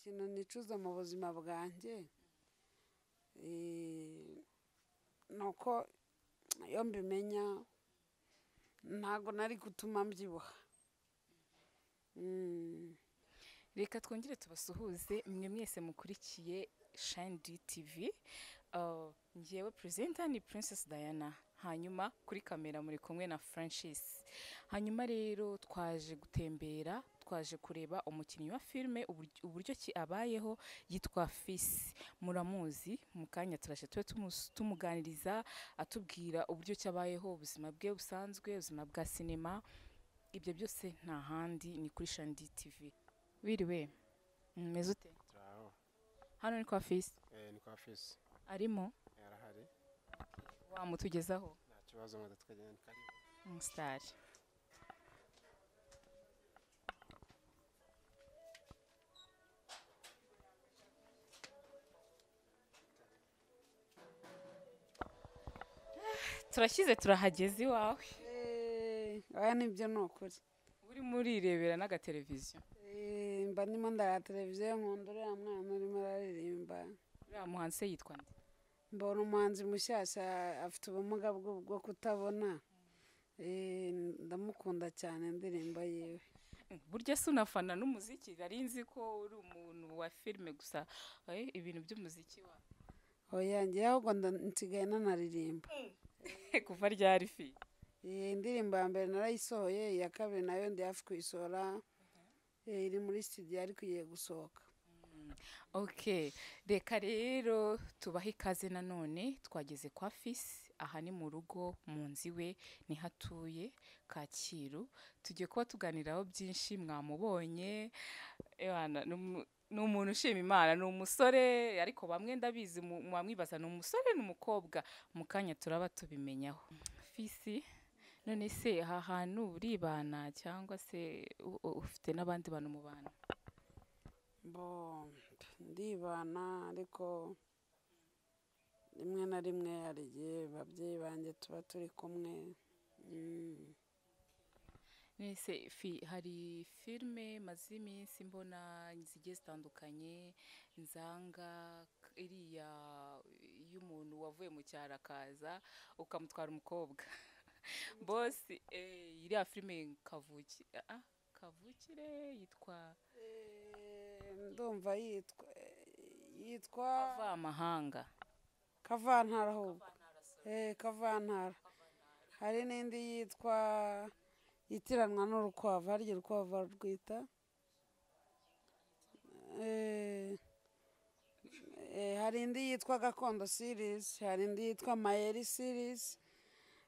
ikintu nicuza mu buzima bwanjye nuko iyo mbimenya ntago nari gutuma mbyibuha. Reka twongere tubasuhuze mwe mwese mukurikiye Shine TV. Ngewe presenter ni Princess Diana, hanyuma kuri kamera muri kumwe na Francis. Hanyuma rero twaje gutembera, twaje kureba umukinnyi wa filme uburyo ki abayeho, yitwa Fils. Muramuzi, mu kanya turashe tumuganiriza atubwira uburyo ki abayeho, ubuzima bwe busanzwe, ubuzima bwa sinema. Ibyo byose nta handi ni kuri Shine TV. Wiriwe meze ute? Traho. Hano ni kwa Fils. Ni kwa Fils. Arimo? Yarahari. Wamutugezaho? Nta kibazo ngo tukagenda karibu. Star. Turashyize turahageze iwawe. Aya nibyo ni ukuri. Uri murirebera n'agateleviziyo. Mba ndimo ndareba televiziyo nkunda uriya mwana urimo araririmba. Uriya muhanzi se yitwa nde? Mbona umuhanzi mushyashya afite ubumuga bwo kutabona. Ndamukunda cyane indirimbo yiwe. Burya se unafana n'umuziki? Nari nzi ko uri umuntu wa filime gusa, ibintu by'umuziki wa. Oya ngiye ahubwo nsigaye nanaririmba. Kuva ryari fi? Indirimbo ya mbere narayisohoye, iya kabiri nayo ndi hafi kuyisohora. Iri muri studio ariko igiye gusohoka. Okay, reka rero tubahe ikaze nanone. Twageze kwa Fils, aha ni mu rugo, mu nzu iwe ni hatuye Kacyiru. Tugiye kuba tuganiraho byinshi, mwamubonye. Ni umuntu ushima Imana, ni umusore, ariko bamwe ndabizi mwamwibaza ni umusore n'umukobwa. Mu kanya turaba tubimenyaho. Fils, none se aha hantu uribana cyangwa se ufite n'abandi bantu mu bana? Ndibana ariko rimwe na rimwe hari igihe ababyeyi banjye tuba turi kumwe. Nese hari filme maze iminsi mbona zigiye zitandukanye, Nzanga, iriya y'umuntu wavuye mu cyaro akaza ukamutwara umukobwa. Boss, iriya filme Kavukire yitwa ndumva yitwa Kavamahanga. Kavantara ahubwo. Kavantara. Hari n'indi yitwa Yitiranwa n'urukwavu, harya urukwavu rwita. Hari indi yitwa Gakondo series, hari indi yitwa Mayeri series,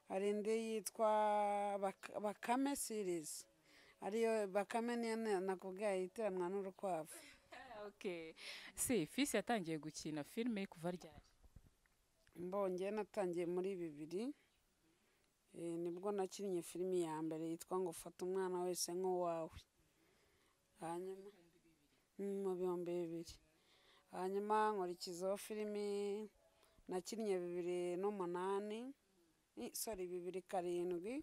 hari indi yitwa Bakame series. Ariyo Bakame niyo nakubwiye Yitiranwa n'urukwavu. Okay. Fils yatangiye gukina filme kuva ryari? Mbonye natangiye muri 2000. Nibwo nakinnye filimi ya mbere yitwa ngo Fata umwana wese nk'uwawe. Hanyuma mu 2000. Hanyuma nkurikizaho filimi nakinnye 2008. 2007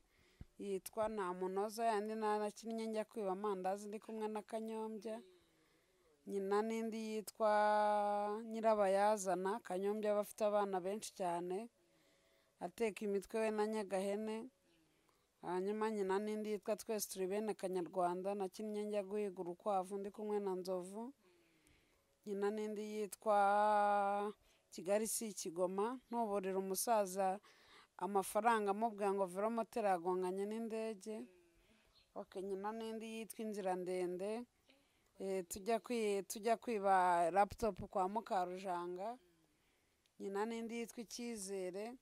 yitwa Nta munoza, yandi nakinnye njya kwiba amandazi ndi kumwe na Kanyombya. Nyina n'indi yitwa Nyirabayazana, Kanyombya bafite abana benshi cyane, ateka imitwe we na Nyagahene. Hanyuma nyina n'indi yitwa Twese turi bene Kanyarwanda, nakinnye njya guhiga urukwavu ndi kumwe na Nzovu. Nyina n'indi yitwa Kigali si Kigoma, ntuburira umusaza amafaranga amubwira ngo velomoteri yagonganye n'indege. Nyina n'indi yitwa Inzira ndende, tujya kwiba laptop kwa Mukarujanga. Nyina n'indi yitwa Icyizere.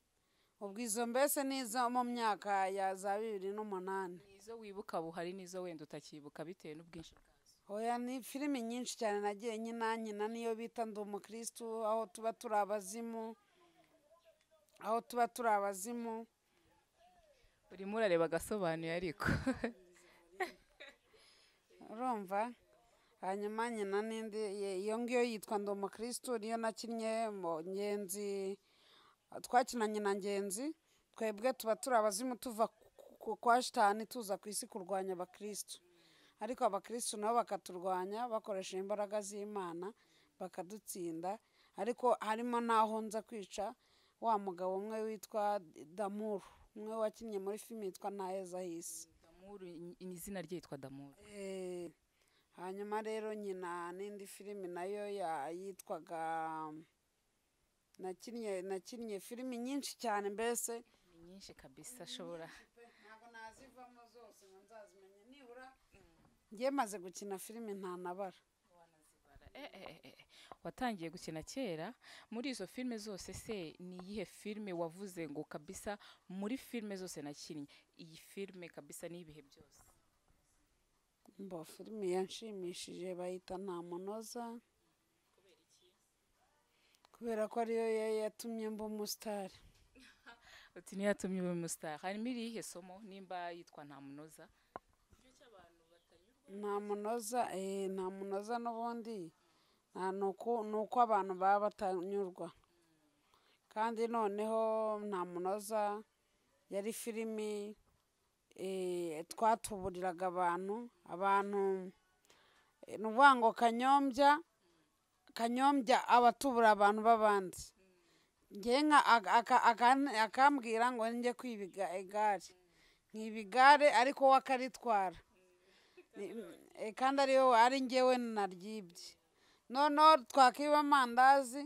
Ubwo izo mbese nizo mu myaka ya za 2008. Izo wibuka buhari nizo wenda utakibuka bitewe n'ubwinshi bwazo? Oya, ni filimi nyinshi cyane nagiye nyina niyo bita Ndi Umukristo, aho tuba turi abazimu. Urimo urareba agasobanuye ariko. Urumva? Hanyuma nyina n'indi iyo ngiyo yitwa Ndi Umukristo, niyo nakinnye mu Ngenzi. Twakinanye na Ngenzi, twebwe tuba turi abazimu tuva kwa Shitani tuza ku isi kurwanya abakristo. ariko abakirisitu nabo bakaturwanya bakoresheje imbaraga z'Imana bakadutsinda, ariko harimo n'aho nza kwica wa mugabo umwe witwa Damuru, umwe wakinnye muri filime yitwa Ntaheza hisi. Damuru ni izina rye yitwa Damuru. Hanyuma rero nyina n'indi filime nayo yitwaga nakinnye filime nyinshi cyane, mbese ni nyinshi kabisa ashobora ntabwo nazivamo zose ngo nzazimenya, nibura ngiye maze gukina filime ntanabara. Watangiye gukina kera. Muri izo filime zose se ni iyihe filime wavuze ngo kabisa muri filime zose nakinnye iyi filime kabisa ni ibihe byose? Filime yanshimishije bayita Ntamunoza, kubera ko ariyo yatumye mba umusitari. Uti niyo yatumye uba umusitari. Harimo irihe somo nimba yitwa Ntamunoza? Ntamunoza n'ubundi ni uko abantu baba batanyurwa, kandi noneho Ntamunoza yari filimi twatuburiraga abantu ni ukuvuga ngo Kanyombya abatubura abantu b'abandi, akambwira ngo njye kwiba igare, nkiba igare ariko we akaritwara, kandi ari njyewe naryibye. Noneho twakiba amandazi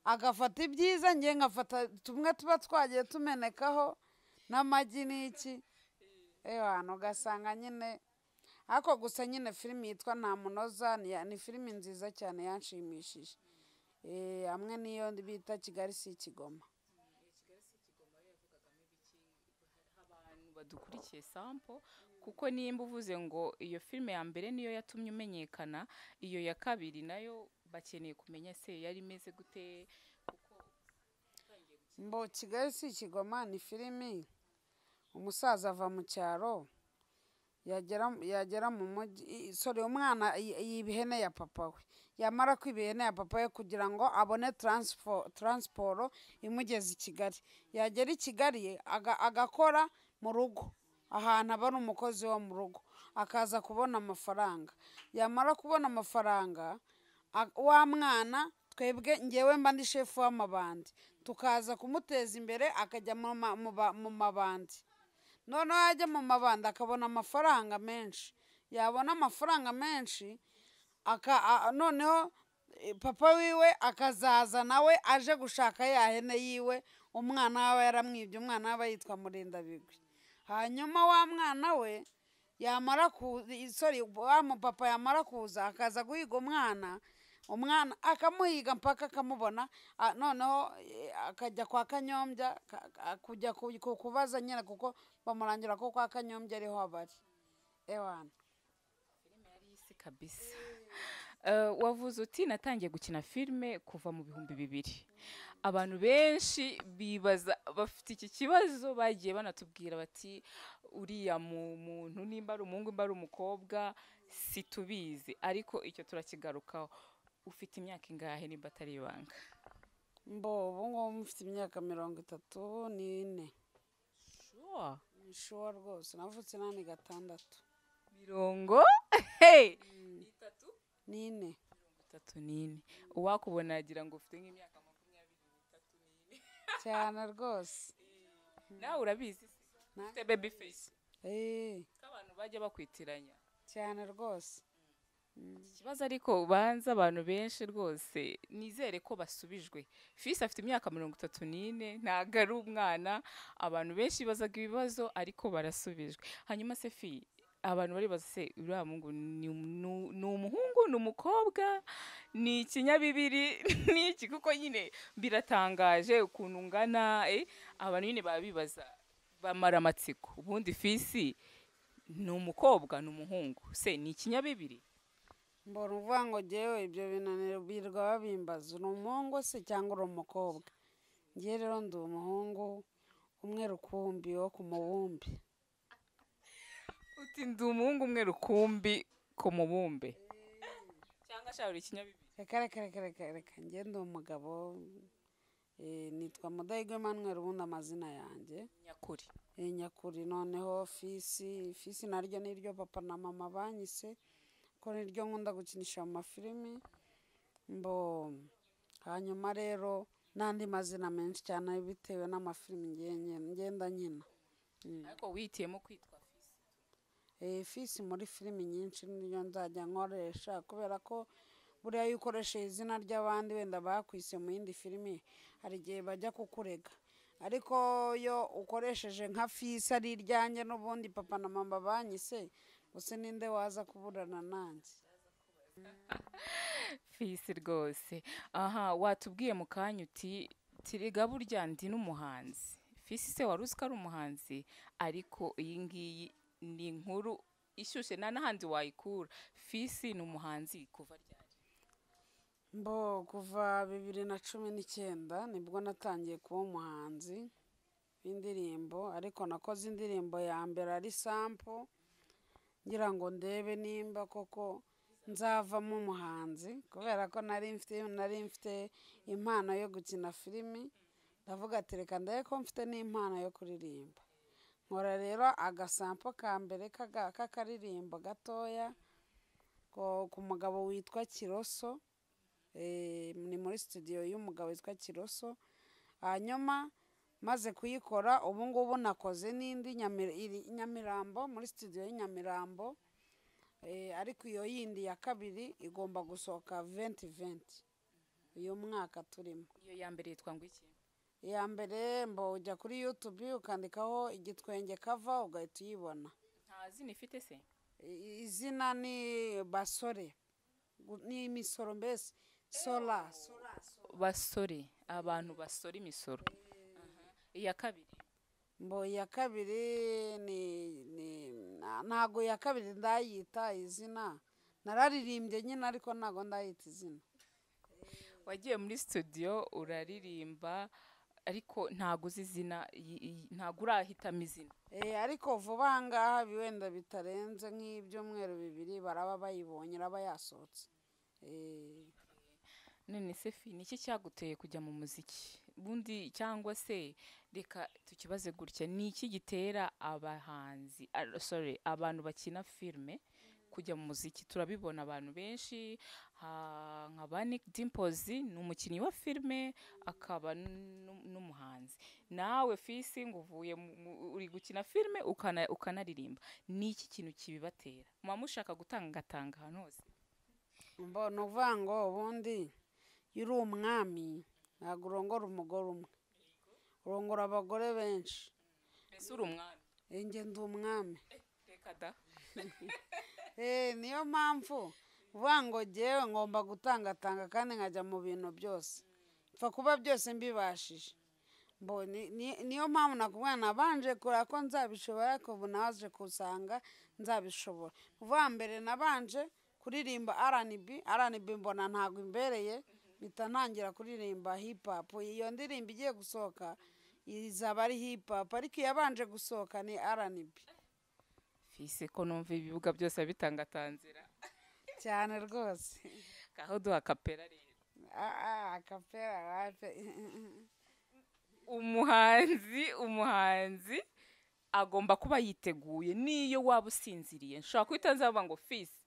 agafata ibyiza, njye ngafata tumwe tuba twagiye tumenekaho n'amagi n'iki, ugasanga nyine. Ariko gusa nyine filime yitwa Ntamunoza ni filime nziza cyane yanshimishije, hamwe n'iyo bita Kigali si Kigoma. Abantu badukurikiye sample, kuko nimba uvuze ngo iyo filime ya mbere niyo yatumye umenyekana, iyo ya kabiri nayo bakeneye kumenya se yari imeze gute? Kigali si Kigoma ni filime umusaza ava mu cyaro yagera mu mujyi, umwana yiba ihene ya papa we, yamara kwiba ihene ya papa we kugira ngo abone taransiporo imugeza i Kigali, yagera i Kigali agakora mu rugo ahantu aba ari umukozi wo mu rugo, akaza kubona amafaranga. Yamara kubona amafaranga, wa mwana twebwe ngewe mba ndi shefu w'amabandi, tukaza kumuteza imbere akajya mu mabandi. Noneho yajya mu mabandi akabona amafaranga menshi, yabona amafaranga menshi noneho papa wiwe akazaza nawe aje gushaka ya hene yiwe umwana waba yaramwibye, umwana waba yitwa Murindabigwi. Hanyuma wa mwana we wa mupapa yamara kuza akaza guhiga umwana akamuhiga mpaka akamubona, noneho akajya kwa Kanyombya kujya kubaza nyine, kuko bamurangira ko kwa Kanyombya ariho abari. Filime yari isi kabisa. Wavuze uti natangiye gukina filime kuva mu 2000. Abantu benshi bibaza, bafite iki kibazo, bagiye banatubwira bati uriya muntu nimba ari umuhungu nimba ari umukobwa situbizi, ariko icyo turakigarukaho. Ufite imyaka ingahe nimba atari ibanga? Ubu ngubu mfite imyaka 34. Sure rwose, navutse 86. 34. Uwakubona yagira ngo ufite nk'imyaka 23. Cyane rwose. Nawe urabizi ufite baby face. Abantu bajya bakwitiranya cyane rwose. Ikibazo ariko banza abantu benshi rwose nizere ko basubijwe. Fils afite imyaka 34, ntago ari umwana. Abantu benshi bazaga ibibazo ariko barasubijwe. Hanyuma se fi, abantu bari baze uriya mungu ni umuhungu ni umukobwa ni ikinyabibiri ni iki, kuko nyine biratangaje ukuntu ngana. Abantu nyine babibaza bamara amatsiko. Ubundi Fils ni umukobwa ni umuhungu se ni ikinyabibiri? Mbona uvuga ngo jewe ibyo binaniro birwa babimbaza, ni umuhungu se cyangwa uri umukobwa? Ngiye rero ndi umuhungu umwe rukumbi wo ku mubumbe. Uti ndi umuhungu umwe rukumbi ku mubumbe cyangwa shawuri ikinyabibiri? Reka ngiye ndi umugabo, nitwa Mudahigwa Emmanuel ubundi amazina yanjye nyakuri. nyakuri. Noneho fisi naryo niryo papa na mama banyise ko niryo nkunda gukinisha mu mafilimi hanyuma rero n'andi mazina menshi cyane bitewe n'amafilimi ngenda nkina. Ariko wihitiyemo kwitwa fisi muri filimi nyinshi niyo nzajya nkoresha, kubera ko buriya iyo ukoresheje izina ry'abandi wenda bakwise mu yindi filimi hari igihe bajya kukurega, ariko iyo ukoresheje nka fisi ari iryanjye n'ubundi papa na mama banyise, gusa ninde waza kuburana nanjye. fisi rwose. Aha, watubwiye mu kanya uti tiriga burya ndi n'umuhanzi. Fisi se wari uzi ko ari umuhanzi? Ariko iyi ngiyi ni inkuru ishyushye nta n'ahandi wayikura. Fisi ni umuhanzi kuva ryari? Kuva 2019 nibwo natangiye kuba umuhanzi w'indirimbo, ariko nakoze indirimbo ya mbere ari sample ngira ngo ndebe nimba koko nzavamo umuhanzi, kubera ko nari mfite impano yo gukina filimi. Ndavuga ati reka ndebe ko mfite n'impano yo kuririmba. Nkora rero agasampo ka mbere k'akaririmbo gatoya ku mugabo witwa Kiroso. Ni muri studio y'umugabo witwa Kiroso. Hanyuma maze kuyikora ubu ngubu nakoze n'indi Nyamirambo, muri studio y'Inyamirambo. Ariko iyo yindi ya kabiri igomba gusohoka 2020 uyu mwaka turimo. Iyo ya mbere yitwa ngo iki? Iya mbere ujya kuri YouTube ukandikaho Igitwenge cover ugahita uyibona. Nta zina ifite se? Izina ni Basore, ni imisoro mbese Sola. Basore, abantu basora imisoro. Iya kabiri? Iya kabiri ntago iya kabiri ndayita izina, nararirimbye nyine ariko ntago ndayita izina. Wagiye muri studio uraririmba ariko ntago uzi izina, ntago urahitamo izina. Ariko vuba aha ngaha wenda bitarenze nk'ibyumweru 2 baraba bayibonye, iraba yasohotse. None se Fi, ni iki cyaguteye kujya mu muziki bundi, cyangwa se reka tukibaze gutya, ni iki gitera abantu bakina filime kujya mu muziki? Turabibona abantu benshi nka Bani Dimples ni umukinnyi wa filime akaba n'umuhanzi. Nawe Fisi ngo uvuye uri gukina filime ukanaririmba, ni iki kintu kibibatera? Muba mushaka gutangatanga ahantu hose? Mbona uvuga ngo ubundi iyo uri umwami ntabwo urongora umugore umwe, urongora abagore benshi. Mbese uri umwami? Njye ndi umwami. Reka da. Niyo mpamvu uvuga ngo jyewe ngomba gutangatanga kandi nkajya mu bintu byose, mpfa kuba byose mbibashije. Niyo mpamvu nakubwira nabanje kureba ko nzabishobora, ariko ubu naje kusanga nzabishobora. Uvuga mbere nabanje kuririmba R&B mbona ntabwo imbereye, mpita ntangira kuririmba hip hop. Iyo ndirimbo igiye gusohoka izaba ari hip hop, ariko iyabanje gusohoka ni R&B. Fisi ko numva ibibuga byose bitangatanzira cyane rwose. Gaho duha kapera rero. Kapera umuhanzi agomba kuba yiteguye. Niyo waba usinziriye nshobora kuhita nzavuga ngo Fisi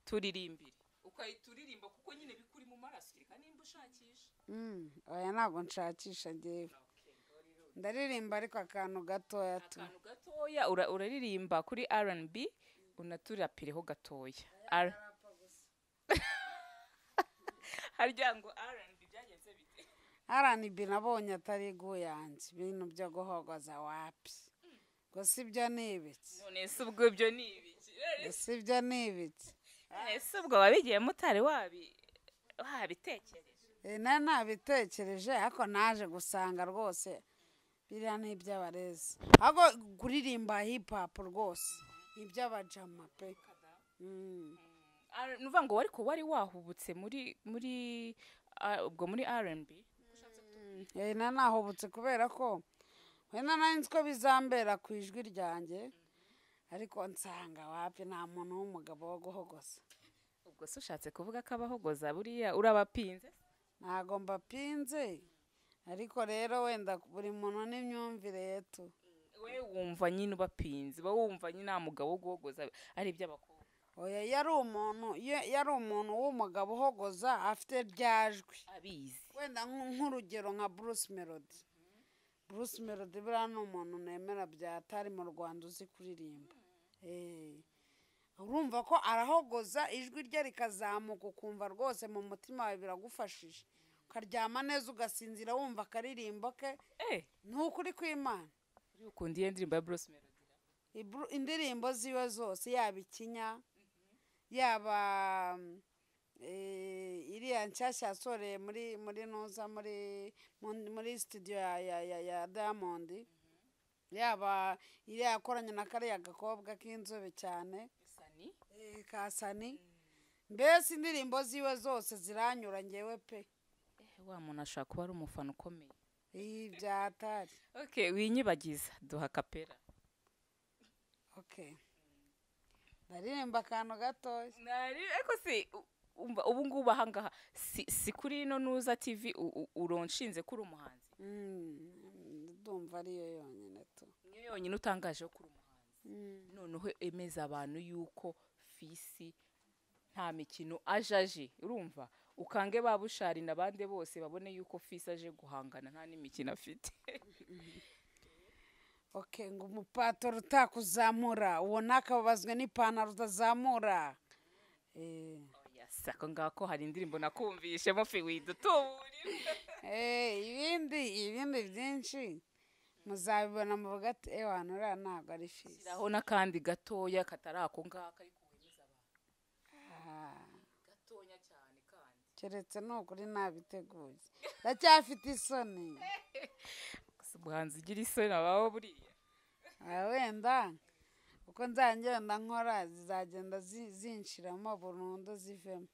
turirimbire, ukahita uririmba kuko nyine bikuri mu maraso. Reka nimba ushakisha. Oya ntabwo nshakisha njyewe, ndaririmba ariko akantu gatoya tu. Akantu gatoya uraririmba kuri R&B unaturapireho gatoya. Harya ngo R&B byagenze bite? R&B nabonye atari guyanjye, ibintu byo guhogoza wapi. Ngo sibyo ni ibiki? None se ubwo ibyo ni ibiki? Sibyo ni ibiki? Ese ubwo wabigiye mutari wabitekereje? Nabitekereje ariko naje gusanga rwose biriya ni iby'abarezi. Ahubwo kuririmba hip hop rwose ni iby'abajama pe. Nuvuga ngo wari wahubutse muri R&B? Nahubutse kubera ko wenda nari nzi ko bizambera ku ijwi ryanjye, ariko nsanga wapi nta muntu w'umugabo wo guhogoza. Ubwo se ushatse kuvuga ko abahogoza buriya urabapinze? Ntago mbapinze, ariko rero wenda buri muntu n'imyumvire yetu. we wumva nyine ubapinze uba wumva nyine nta mugabo wo guhogoza ari iby'abakobwa. Oya, yari umuntu w'umugabo uhogoza afite ryajwi abizi wenda nk'urugero nka Bruce Melody. Bruce Melody buriya ni umuntu nemera byatari mu Rwanda uzi kuririmba. Urumva ko arahogoza ijwi rye rikazamuka ukumva rwose mu mutima wawe biragufashije, ukaryama neza ugasinzira wumva akaririmbo ke ni ukuri kw'Imana. uri ukunda iyo ndirimbo ya Bruce Melody? Indirimbo ziwe zose, yaba ikinya, yaba iriya nshyashya yasoreye muri studio ya Diamond, yaba iriya yakoranye na kariya gakobwa k'inzobe cyane Kasani. Mbese indirimbo ziwe zose ziranyura ngewe pe. wa muntu ashaka kuba ari umufana ukomeye. Byatari. Okay, winyibagiza duha kapera. Okay, ndaririmba akantu gatoya. Ariko si ubu ngubu ahangaha si kuri ino Nuza TV uronshinze kuri umuhanzi. Ndumva ariyo yonyine tu. Niyo yonyine utangaje kuri umuhanzi. Noneho emeza abantu yuko Fisi nta mikino ajaje, urumva ukange babushari nabande bose babone yuko Fisi aje guhangana nta n'imikino afite. Okay, ngo umupatoro utakuzamura uwo nakababazwe n'ipantaro utazamura. Sako ngako hari indirimbo nakumvishe mo fi widutuburi. Ibindi byinshi muzabibona mu bugati ewana ura ntago ari Fisi. Siraho nakandi gatoya katarako ngaka ariko wemeza abantu. Gatonya cyane kandi. Keretse nukuri nabiteguye. Ndacyafite isoni. Umuhanzi ugira isoni abaho buriya. Wenda uko nzagenda nkora zizagenda zinshiramo burundu zivemo.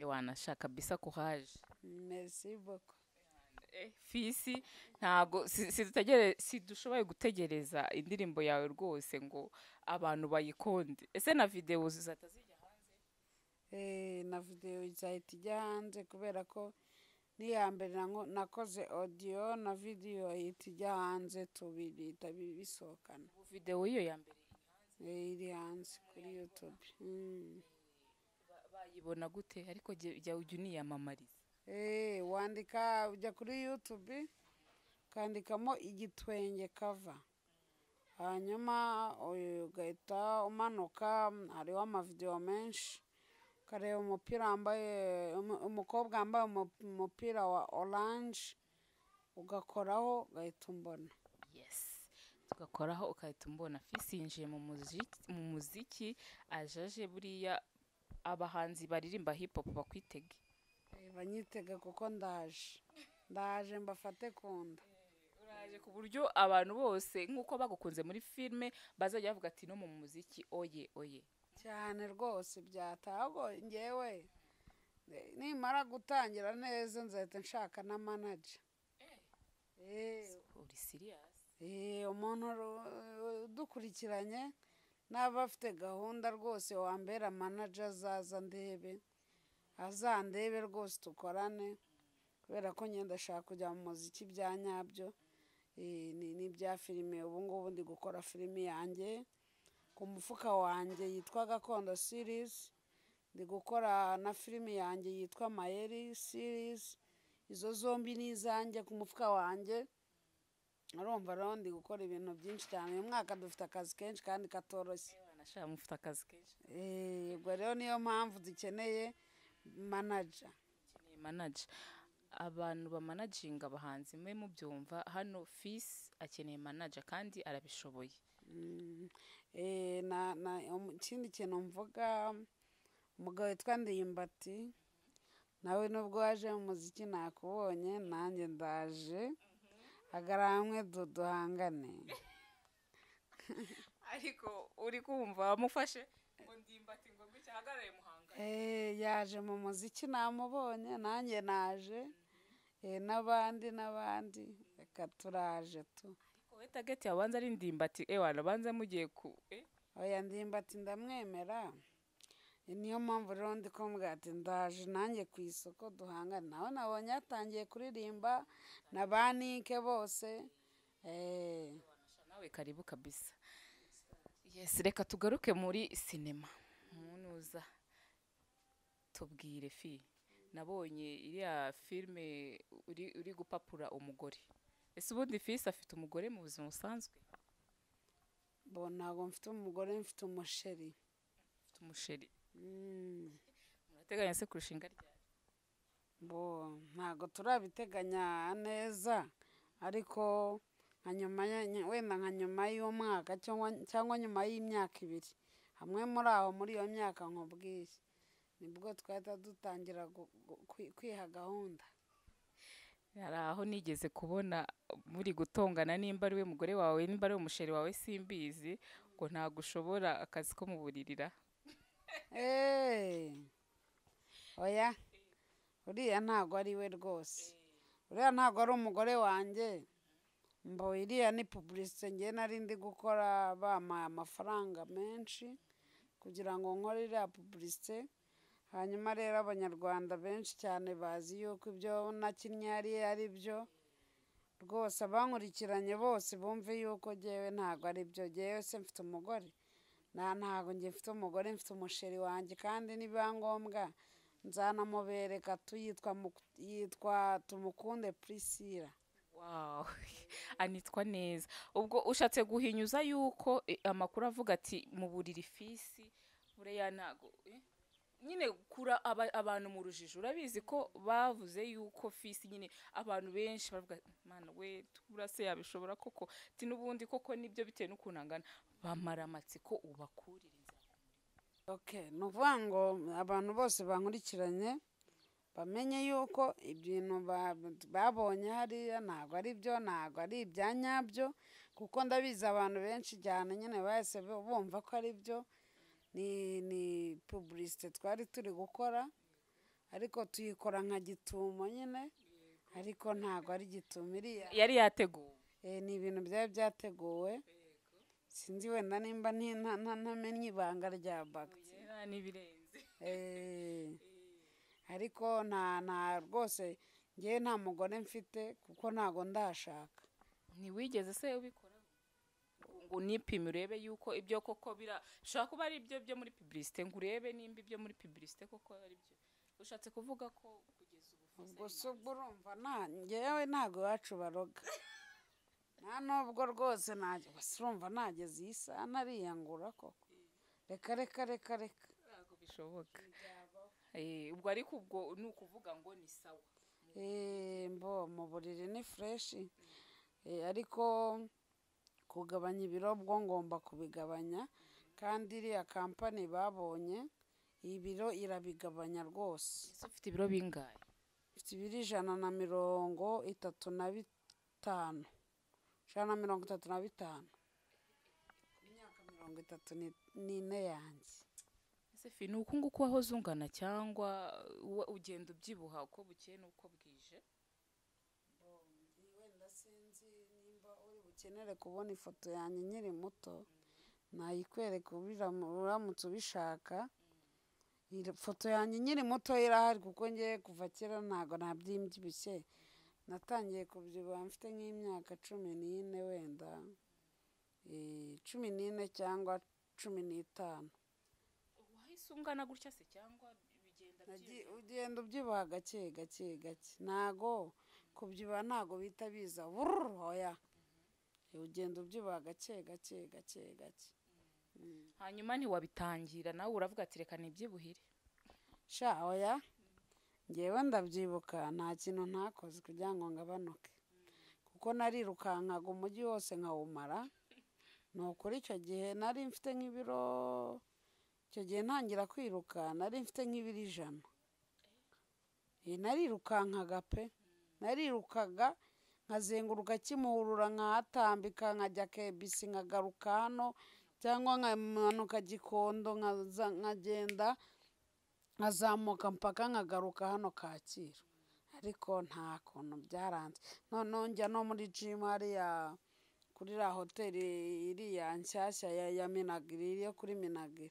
Wanashaka bisa kuhaje. Merci beaucoup. Fisi ntago sidushoboye gutegereza indirimbo yawe rwose ngo abantu bayikonde. Ese na video zizatazijya hanze? Na video izahita ijya hanze kubera ko niyambere nakoze audio na video ihita ijya hanze tubirita bisohokana. Video iyo ya mbere iri hanze kuri YouTube. Bayibona gute? Ariko jya ujya uniyamamariza. Wandika ujya kuri YouTube ukandikamo igitwenge cover, hanyuma ugahita umanuka, hariho amavideo menshi, ukareba umukobwa wambaye umupira wa orange ugakoraho ugahita umbona. Yes, tugakoraho ugahita umbona. Fisi yinjiye mu muziki ajaje buriya abahanzi baririmba hip hop bakwitege. Banyitega kuko ndaje mbafate kunda. Uraje ku buryo abantu bose nkuko bagukunze muri filme bazajya bavuga ati no mu muziki oye cyane rwose byatago. Ngewe nimara gutangira neza nzahita nshaka na manager. Uri serious? Umuntu dukurikiranye n'aba afite gahunda rwose wambera manager azaza ndebe, azandebe rwose tukorane kubera ko njye ndashaka kujya mu muziki bya nyabyo. Ni bya filime. Ubu ngubu ndi gukora filime yanjye ku mufuka wanjye yitwa Gakondo series, ndi gukora na filime yanjye yitwa Mayeri series. Izo zombi ni izanjye ku mufuka wanjye. Urumva rero ndi gukora ibintu byinshi cyane. Uyu mwaka dufite akazi kenshi kandi katoroshye. Nashaka mufite akazi kenshi. Ubwo rero niyo mpamvu dukeneye manager. Abantu bamanaginga abahanzi mwe mubyumva hano Fisi akeneye manager kandi arabishoboye. Ikindi kintu mvuga, umugabo witwa Ndimbati nawe nubwo waje mu muziki nakubonye nanjye ndaje agaramwe duhangane. Ariko uri kumva wamufashe ngo Ndimbati ngo gucyahagarare muhangane. Yaje mu muziki namubonye nanjye naje, n'abandi reka turaje tu. Ariko we target yabanza ari Ndimbati wana banza mugiye ku Oya Ndimbati ndamwemera. niyo mpamvu rero ndi kumubwira ati ndaje nanjye ku isoko duhangane nawe nabonye yatangiye kuririmba na ba Nike bose nawe karibu kabisa. Yes, reka tugaruke muri sinema. Munuza tubwire fi, nabonye iriya filme uri gupapura umugore. Ese ubundi Fils afite umugore mu buzima busanzwe? bo ntabwo mfite umugore, mfite umusheri. Ufite umusheri? Murateganya se kurushinga ryari? bo ntabwo turabiteganya neza, ariko wenda nka nyuma y'umwaka cyangwa nyuma y'imyaka 2, hamwe muri aho muri iyo myaka nkubwiye nibwo twahita dutangira kwiha gahunda. Hari aho nigeze kubona muri gutongana nimba ari we mugore wawe nimba ari umusheri wawe simbizi, ngo ntabwo ushobora akazi ko mu buririra. Oya, uriya ntabwo ari we rwose, uriya ntabwo ari umugore wanjye. Mbo iriya ni publicité ngiye nari ndi gukora, bampaye amafaranga menshi kugira ngo nkore iriya publicité. Hanyuma rero abanyarwanda benshi cyane bazi yuko ibyo nakinnye ari byo rwose, abankurikiranye bose bumve yuko jyewe ntabwo ari byo. Jyewe se mfite umugore? Ntabwo njye mfite umugore, mfite umusheri wanjye, kandi nibiba ngombwa nzanamubereka. yitwa Tumukunde Priscilla. Wow, anitwa neza. Ubwo ushatse guhinyuza yuko amakuru avuga ati mu buriri Fils buriya ntago nyine kura abantu mu rujijo. Urabizi ko bavuze yuko Fils nyine abantu benshi bavuga mana we turase yabishobora koko, ati nubundi koko nibyo bitewe n'ukunangana bamara amatsiko ubakurira Okay, nuvuga ngo abantu bose bankurikiranye bamenye yuko ibintu babonye hariya ntabwo ari byo, ntabwo ari ibya nyabyo, kuko ndabizi abantu benshi cyane nyine bahise bumva ko ari byo. Ni publicité twari turi gukora, ariko tuyikora nka gitumo nyine, ariko ntabwo ari gitumo. Iriya yari yateguwe. Ni ibintu byari byateguwe. Sinzi wenda nimba ntamenye ibanga rya bagiti n'ibirenze. Ariko nta rwose ngewe nta mugore mfite, kuko ntago ndashaka. Ntiwigeze se ubikora ngo nipime urebe yuko ibyo koko birashobora kuba ari ibyo byo muri publicité, ngo urebe nimba ibyo muri publicité koko ari byo? Ushatse kuvuga ko kugeza ubwo se urumva ngewe ntago iwacu baroga, nta nubwo rwose urumva nageze iyi saha nariyangura koko. Reka ntabwo bishoboka. Ubwo ariko ubwo ni ukuvuga ngo ni sawa. Mbo mu buriri ni fresh, ariko kugabanya ibiro bwo ngomba kubigabanya, kandi iriya kampani babonye ibiro irabigabanya rwose. Ese ufite ibiro bingahe? Mfite ibiro 135. 135 imyaka 34 yanjye. Ese fi nuko nguko wahoze ungana cyangwa ugenda ubyibuha uko bukeye n'uko bwije? Wenda sinzi nimba uri bukenere kubona ifoto yanjye nkiri muto, nayikwereka uramutse ubishaka. Ifoto yanjye nkiri muto irahari, kuko ngiye kuva kera ntago nabyimbyibishye. Natangiye kubyibuha mfite nk'imyaka 14 wenda 14 cyangwa 15. Wahise ungana gutya se cyangwa ugenda ubyibuha gake. Ntago kubyibuha ntago bita biza oya, ugenda ubyibuha gake. Hanyuma ntiwabitangira nawe uravuga ati reka nibyibuhire? Sha oya, ngewe ndabyibuka nta kintu ntakoze kugira ngo ngabanuke, kuko narirukankaga umujyi wose nkawumara. Nukuri icyo gihe nari mfite nk'ibiro, icyo gihe ntangira kwiruka nari mfite nk'ibiro 100. Narirukankaga pe, narirukaga nkazenguruka Kimuhurura, nkahatambika nkajya KBC, nkagaruka hano, cyangwa nkamanuka Gikondo, nkagenda nkazamuka mpaka nkagaruka hano Kacyiru. Ariko nta kuntu byaranze. Noneho njya no muri gym hariya kuri la hoteli iriya nshyashya ya Minagiri, yo kuri Minagiri,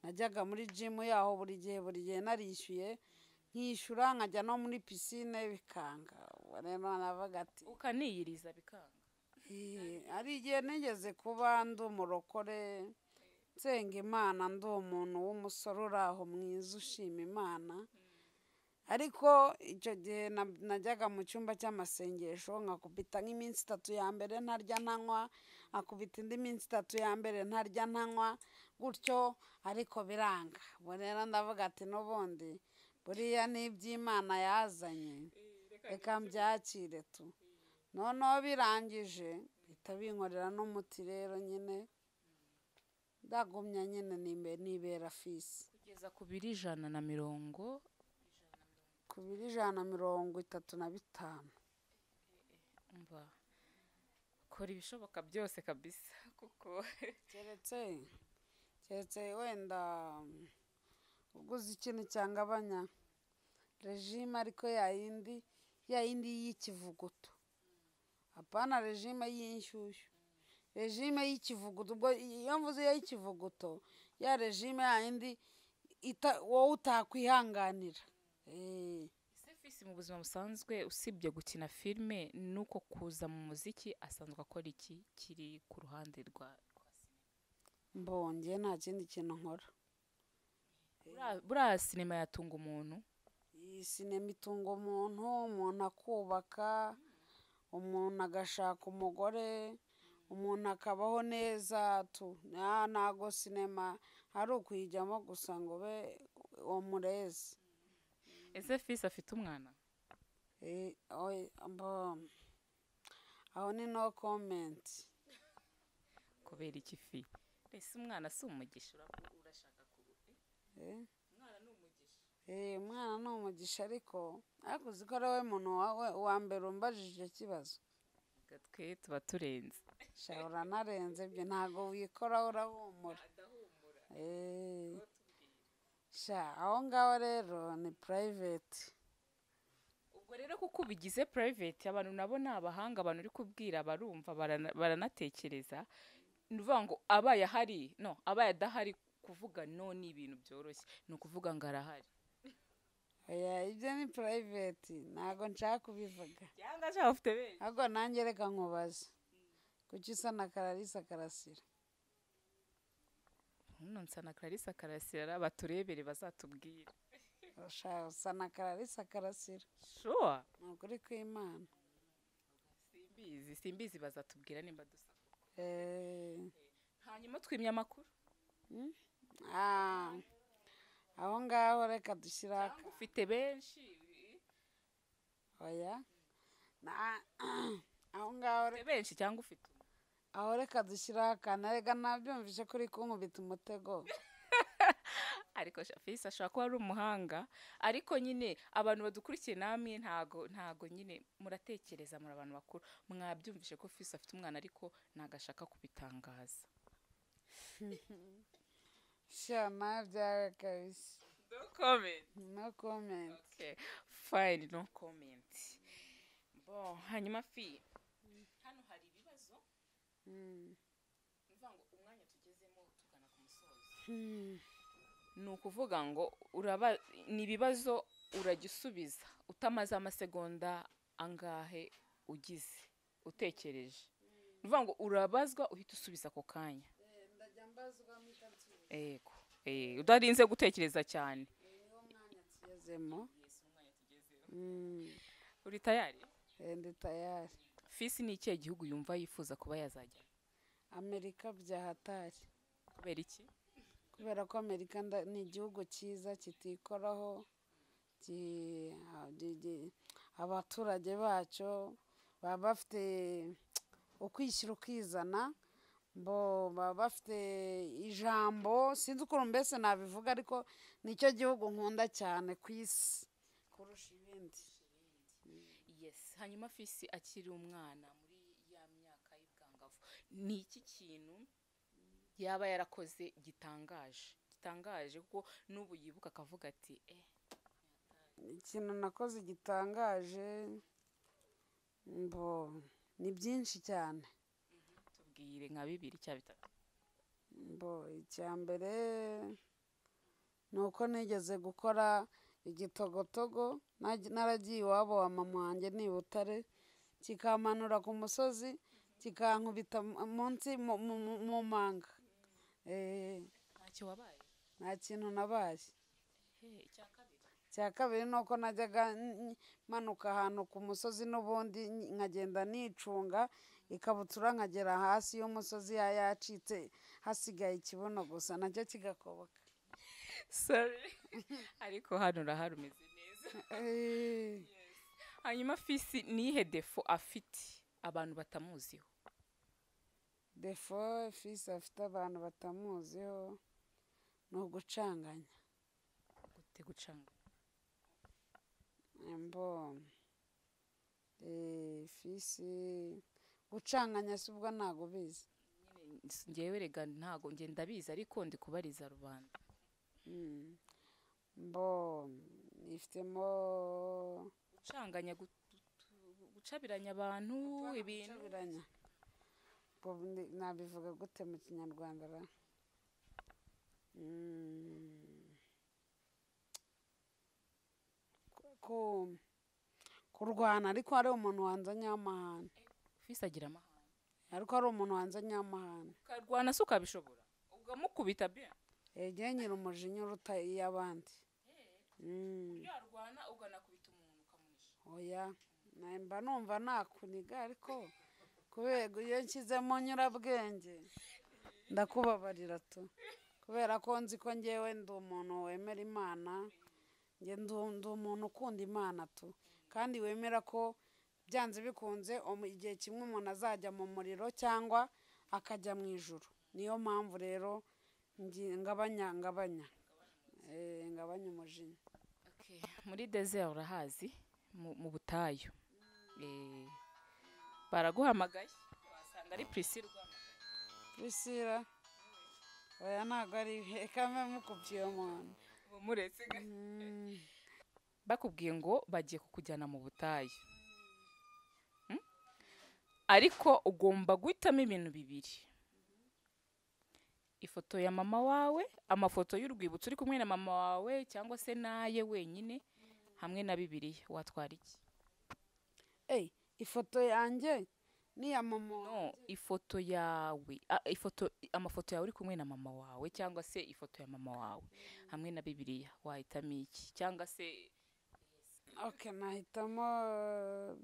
najyaga muri jimu yaho buri gihe narishyuye nkishyura nkajya no muri pisine bikanga. Rero navuga ati ukaniyiriza bikanga. ari igihe nigeze kuba ndi umurokore nsenga Imana, ndi umuntu w'umusore uri aho mwiza ushima Imana, ariko icyo gihe najyaga mu cyumba cy'amasengesho nkakubita nk'iminsi 3 ya mbere ntarya ntanywa, nkakubita indi minsi 3 ya mbere ntarya ntanywa gutyo, ariko biranga. Ubwo rero ndavuga ati n'ubundi buriya ni iby'Imana yazanye, reka mbyakire tu. Noneho birangije bihita binkorera n'umuti, rero nyine ndagumya nyine nibera fisi kugeza ku biri 130. ku biri 135. Umva kora ibishoboka byose kabisa, kuko keretse wenda uguze ikintu cyangabanya regime, ariko yayindi y'ikivuguto, apana regime y'inshyushyu, regime y'ikivuguto. Ubwo iyo mvuze y'ikivuguto, ya regime yayindi wowe utakwihanganira. ese Fisi mu buzima busanzwe usibye gukina filime nuko kuza mu muziki asanzwe akora iki kiri ku ruhande rwa mbonye nta kindi kintu nkora. buriya sinema yatunga umuntu. Iyi sinema itunga umuntu akubaka, umuntu agashaka umugore, umuntu akabaho neza tu. Ntago sinema ari ukuyijyamo gusa ngo ube umurezi. ese Fisi afite umwana? aho ni no comment. kubera iki Fi? ese umwana si umugisha urashaka kuruti? umwana ni umugisha. Umwana ni umugisha, ariko uzi ko ari we muntu wa mbere umbajije icyo kibazo. twe tuba turenze. sha uranarenze, ibyo ntago wikoraho urahumura. sha aho ngaho rero ni private. ubwo rero kuko ubigize private, abantu nabo ni abahanga, abantu uri kubwira barumva baranatekereza. ni ukuvuga ngo abaye ahari abaye adahari kuvuga no ni ibintu byoroshye, ni ukuvuga ngo arahari. ibyo ni private, ntago nshaka kubivuga. cyangwa nshaka ufite benshi. ahubwo nanjye reka nkubaze, kuki usa na Clarisse Karasira? nsa na Clarisse Karasira, baturebere bazatubwira. usa na Clarisse Karasira sure, ni ukuri kw'Imana. simbizi bazatubwira nimba dusa. hanyuma twimye amakuru. aho ngaho reka dushyira ufite benshi. oya aho ngaho ufite benshi cyangwa ufite aho reka dushyira akana, reka nabyumvise kuri kunkubita umutego. ariko Fisi ashobora kuba ari umuhanga, ariko nyine abantu badukurikiye namwe ntago nyine muratekereza, muri abantu bakuru mwabyumvishe ko Fisi afite umwana, ariko ntago ashaka kubitangaza. sha nabyawe kabisa. no comment. no comment. Okay, fine, no comment. Bon, hanyuma Fi, hano hari ibibazo. Mvuga ngo umwanya tugezemo tugana ku musozo. ni ukuvuga ngo ni ibibazo uragisubiza utamaze amasegonda angahe ugize utekereje. ni ukuvuga ngo urabazwa uhita usubiza ako kanya. ndajya mbazwa mitansi. Yego. Udarinze gutekereza cyane. niwo mwanya tugezemo. uri tayari? ndi tayari. Fisi ni ikihe gihugu yumva yifuza kuba yazajya? Amerika byahatari. kubera iki? kubera ko Amerika ni igihugu cyiza kitikoraho, abaturage bacyo baba bafite ukwishyira ukizana, baba bafite ijambo, sinzi ukuntu mbese nabivuga, ariko nicyo gihugu nkunda cyane ku isi kurusha ibindi. Yes. hanyuma Fisi akiri umwana muri ya myaka y'ubwangavu, ni iki kintu yaba yarakoze gitangaje kuko n'ubu yibuka akavuga ati ikintu nakoze gitangaje ni byinshi cyane. tubwire nka 2 cyangwa 3. icya mbere ni uko nigeze gukora igitogotogo naragiye iwabo wa mama wanjye ni i Butare, kikamanura ku musozi kikankubita munsi mu manga. ntacyo wabaye. Nta kintu nabaye. icya kabiri Icya kabiri ni uko najyaga manuka ahantu ku musozi n'ubundi nkagenda nicunga, ikabutura nkagera hasi y'umusozi yacitse hasigaye ikibuno gusa nacyo kigakoboka. sorry ariko hano urahari umeze neza. hanyuma Fisi nihe defo afite abantu batamuziho? Defo Fisi afite abantu batamuziho ni ugucanganya. gute gucanga? Fisi gucanganya si ubwo ntago bizi. ngewe rega ntago nge ndabizi ariko ndi kubariza rubanda. ifitemo gucanganya gucabiranya abantu ibintu. gucabiranya. Nabivuga gute mu kinyarwanda ra? Kurwana ariko hari umuntu wanzanye amahane. Fisi agira amahane Ariko hari umuntu wanzanye amahane. karwana se ukabishobora ugamukubita bien? Ngiye nyiri umujinya uruta iy'abandi. yarwana uganakubita umuntu ukamunisha? Oya, mba numva nakuniga ariko kubera iyo nshyizemo nyurabwenge ndakubabarira tu, kubera ko nzi ko ngewe ndi umuntu wemera Imana, nge ndi umuntu ukunda Imana tu, kandi wemera ko byanze bikunze igihe kimwe umuntu azajya mu muriro cyangwa akajya mu ijuru. Niyo mpamvu rero ngabanya umujinya. muri desert urahazi, mu butayu baraguhamagaye wasanga ari Priscilla uguhamagaye. Priscilla oya ntago ari kame mukubye umuntu muretse bakubwiye ngo bagiye kukujyana mu butayu, ariko ugomba guhitamo ibintu bibiri: ifoto ya mama wawe, amafoto y'urwibutso uri kumwe na mama wawe cyangwa se naye wenyine, hamwe na Bibiliya. watwara iki? ifoto yanjye n'iya mama? No, ifoto yawe, amafoto yawe uri kumwe na mama wawe cyangwa se ifoto ya mama wawe hamwe na Bibiliya, wahitamo iki? cyangwa se nahitamo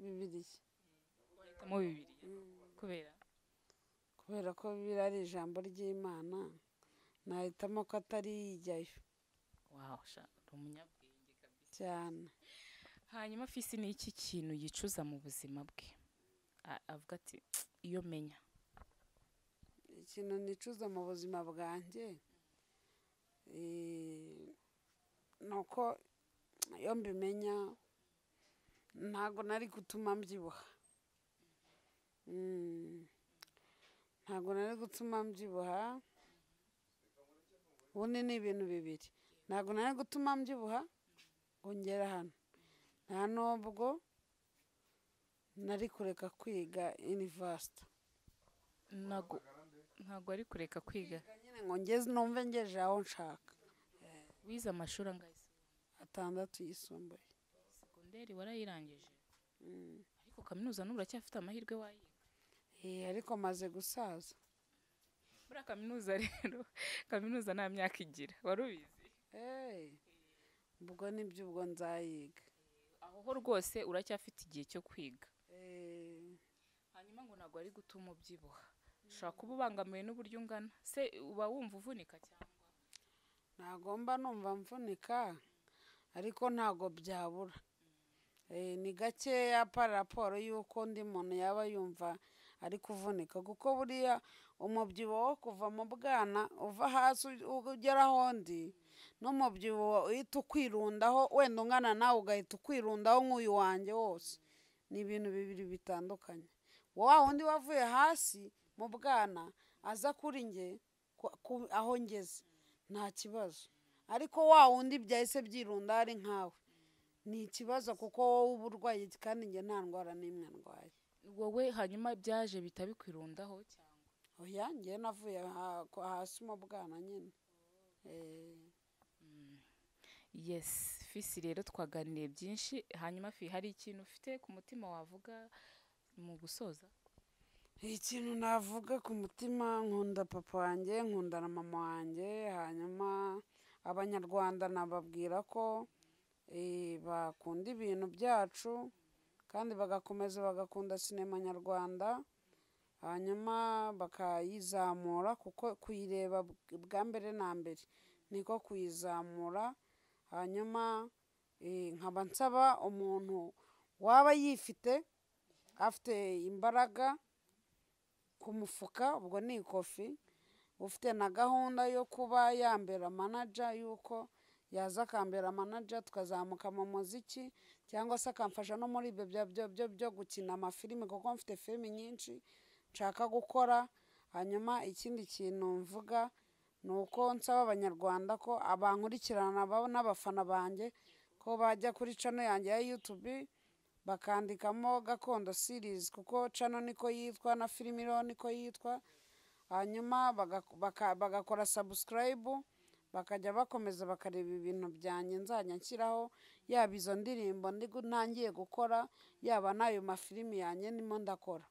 Bibiliya. wahitamo Bibiliya kubera ko Bibiliya ari ijambo ry'Imana, nahitamo ko atari yijyayo. uri umunyabwenge kabisa cyane. hanyuma Fisi ni iki kintu yicuza mu buzima bwe, avuga ati iyo menya? Ikintu nicuza mu buzima bwanjye ni uko iyo mbimenya ntago nari gutuma mbyibuha. Ubundi ni ibintu bibiri. Ntago nari gutuma mbyibuha ngo ngere hano, nta nubwo nari kureka kwiga university. ntago ari kureka kwiga ngo numve ngeje aho nshaka. wize amashuri angahe? 6 yisumbuye. Segonderi warayirangije? ariko kaminuza n'ubu uracyafite amahirwe wayiga? Ariko maze gusaza. muri kaminuza rero, kaminuza nta myaka igira, wari ubizi? ubwo nibyo, ubwo nzayiga. aho rwose uracyafite igihe cyo kwiga. hanyuma ngo ntabwo ari gutuma ubyibuha, ushobora kuba ubangamiwe n'uburyo ungana se, uba wumva uvunika cyangwa? Ntago mba numva mvunika, ariko ntago byabura. Ni gakeya raporo y'uko undi muntu yaba yumva ari kuvunika, kuko buriya umubyibuho wo kuva mu bwana uva hasi ugera ahondi, n'umubyibuho uhita ukwirundaho, wenda ungana nawe ugahita ukwirundaho nk'uyu wanjye wose, ni ibintu bibiri bitandukanye. wa wundi wavuye hasi mu bwana aza kuri nge aho ngeze nta kibazo, ariko wa wundi byahise byirunda ari nkawe ni ikibazo, kuko wowe uba urwaye kandi nge nta ndwara n'imwe ndwaye. wowe hanyuma byaje bitabikwirundaho cyangwa? oya, nge navuye hasi mu bwana nyine. Yes, Fisi rero twaganiriye byinshi, hanyuma Fi hari ikintu ufite ku mutima wavuga mu gusoza? ikintu navuga ku mutima, nkunda papa wanjye, nkunda na mama wanjye, hanyuma abanyarwanda nababwira ko bakunda ibintu byacu kandi bagakomeza bagakunda sinema nyarwanda, hanyuma bakayizamura kuko kuyireba bwa mbere na mbere niko kuyizamura. Hanyuma nkaba nsaba umuntu waba yifite afite imbaraga ku mufuka, ubwo ni ikofi, ufite na gahunda yo kuba yambera manager, yuko yaza akambera manager tukazamuka mu muziki, cyangwa se akamfasha no muri ibyo byo gukina amafilime kuko mfite filime nyinshi nshaka gukora. Hanyuma ikindi kintu mvuga ni uko nsaba abanyarwanda ko abankurikirana n'abafana banjye ko bajya kuri channel yanjye ya YouTube bakandikamo Gakondo Series, kuko channel niko yitwa na filime iriho niko yitwa. Hanyuma bagakora subscribe, bakajya bakomeza bakareba ibintu byanjye nzajya nshyiraho, yaba izo ndirimbo ntangiye gukora, yaba n'ayo mafilimi yanjye ndimo ndakora.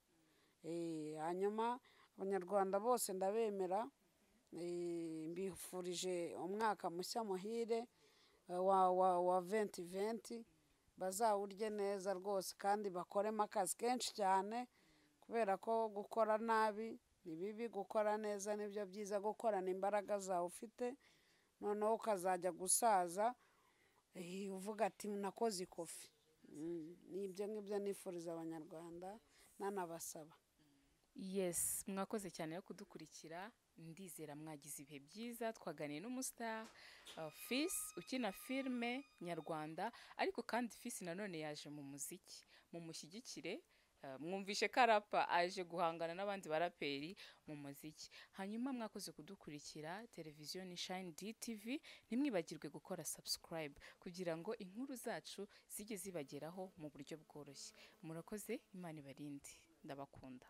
Hanyuma abanyarwanda bose ndabemera, mbifurije umwaka mushya muhire wa 2020, bazawurye neza rwose kandi bakoremo akazi kenshi cyane, kubera ko gukora nabi ni bibi, gukora neza nibyo byiza, gukorana imbaraga zawe ufite, noneho ukazajya gusaza uvuga ati nakoze ikofi. Nibyo ngibyo nifuriza abanyarwanda nanabasaba. Yes, mwakoze cyane yo kudukurikira, ndizera mwagize ibihe byiza. Twaganiye n'umustar Fisi ukina filime nyarwanda, ariko kandi Fisi nanone yaje mu muziki, mumushyigikire. Mwumvishe karapa aje guhangana n'abandi baraperi mu muziki. Hanyuma mwakoze kudukurikira, televiziyo ni Shine DTV, ntimwibagirwe gukora subscribe kugira ngo inkuru zacu zijye zibageraho mu buryo bworoshye. Murakoze, Imana ibarinde, ndabakunda.